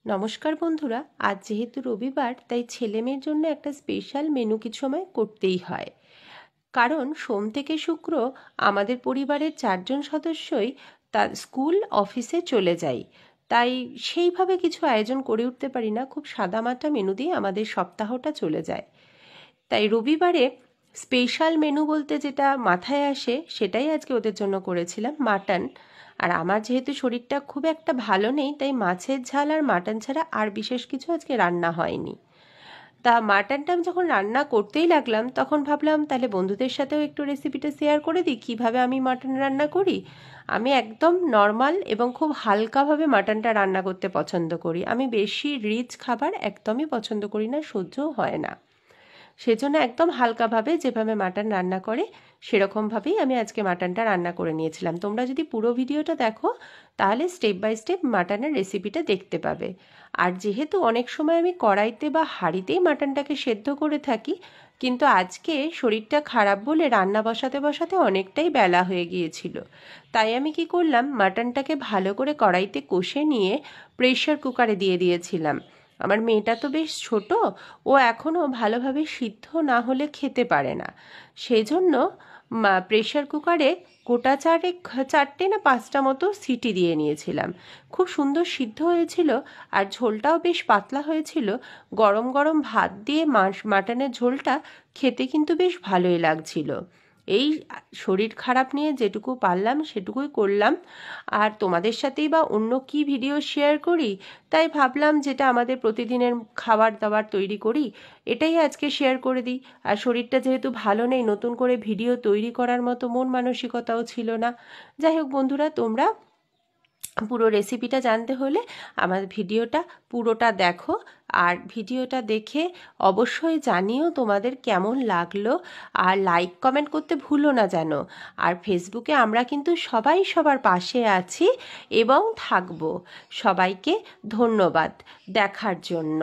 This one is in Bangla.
নমস্কার বন্ধুরা, আজ যেহেতু রবিবার তাই ছেলেমেয়ের জন্য একটা স্পেশাল মেনু কিছু আমায় করতেই হয়। কারণ সোম থেকে শুক্র আমাদের পরিবারের 4জন সদস্যই তার স্কুল অফিসে চলে যাই। তাই সেইভাবে কিছু আয়োজন করে উঠতে পারি না, খুব সাদামাটা মেনু দিয়ে আমাদের সপ্তাহটা চলে যায়। তাই রবিবারে স্পেশাল মেনু বলতে যেটা মাথায় আসে সেটাই আজকে ওদের জন্য করেছিলাম, মাটন। আর আমার যেহেতু শরীরটা খুব একটা ভালো নেই তাই মাছের ঝাল আর মাটন ছাড়া আর বিশেষ কিছু আজকে রান্না হয়নি। তা মাটনটা আমি যখন রান্না করতেই লাগলাম তখন ভাবলাম তাহলে বন্ধুদের সাথেও একটু রেসিপিটা শেয়ার করে দিই কীভাবে আমি মাটন রান্না করি। আমি একদম নর্মাল এবং খুব হালকাভাবে মাটনটা রান্না করতে পছন্দ করি। আমি বেশি রিচ খাবার একদমই পছন্দ করি না, সহ্যও হয় না। সেজন্য একদম হালকাভাবে যেভাবে মাটন রান্না করে সেরকমভাবেই আমি আজকে মাটনটা রান্না করে নিয়েছিলাম। তোমরা যদি পুরো ভিডিওটা দেখো তাহলে স্টেপ বাই স্টেপ মাটনের রেসিপিটা দেখতে পাবে। আর যেহেতু অনেক সময় আমি কড়াইতে বা হাঁড়িতেই মাটনটাকে সেদ্ধ করে থাকি, কিন্তু আজকে শরীরটা খারাপ বলে রান্না বসাতে বসাতে অনেকটাই বেলা হয়ে গিয়েছিল। তাই আমি কি করলাম, মাটনটাকে ভালো করে কড়াইতে কষে নিয়ে প্রেসার কুকারে দিয়ে দিয়েছিলাম। আমার মেয়েটা তো বেশ ছোট, ও এখনও ভালোভাবে সিদ্ধ না হলে খেতে পারে না। সেজন্য প্রেসার কুকারে গোটা 4টে না 5টা মতো সিটি দিয়ে নিয়েছিলাম। খুব সুন্দর সিদ্ধ হয়েছিল আর ঝোলটাও বেশ পাতলা হয়েছিল। গরম গরম ভাত দিয়ে মাটনের ঝোলটা খেতে কিন্তু বেশ ভালোই লাগছিল। এই শরীর খারাপ নিয়ে যেটুকু পারলাম সেটুকুই করলাম। আর তোমাদের সাথেই বা অন্য কি ভিডিও শেয়ার করি, তাই ভাবলাম যেটা আমাদের প্রতিদিনের খাবার দাবার তৈরি করি এটাই আজকে শেয়ার করে দিই। আর শরীরটা যেহেতু ভালো নেই, নতুন করে ভিডিও তৈরি করার মতো মন মানসিকতাও ছিল না। যাই হোক বন্ধুরা, তোমরা পুরো রেসিপিটা জানতে হলে আমার ভিডিওটা পুরোটা দেখো। আর ভিডিওটা দেখে অবশ্যই জানিও তোমাদের কেমন লাগলো। আর লাইক কমেন্ট করতে ভুলো না যেন। আর ফেসবুকে আমরা কিন্তু সবাই সবার পাশে আছি এবং থাকবো। সবাইকে ধন্যবাদ দেখার জন্য।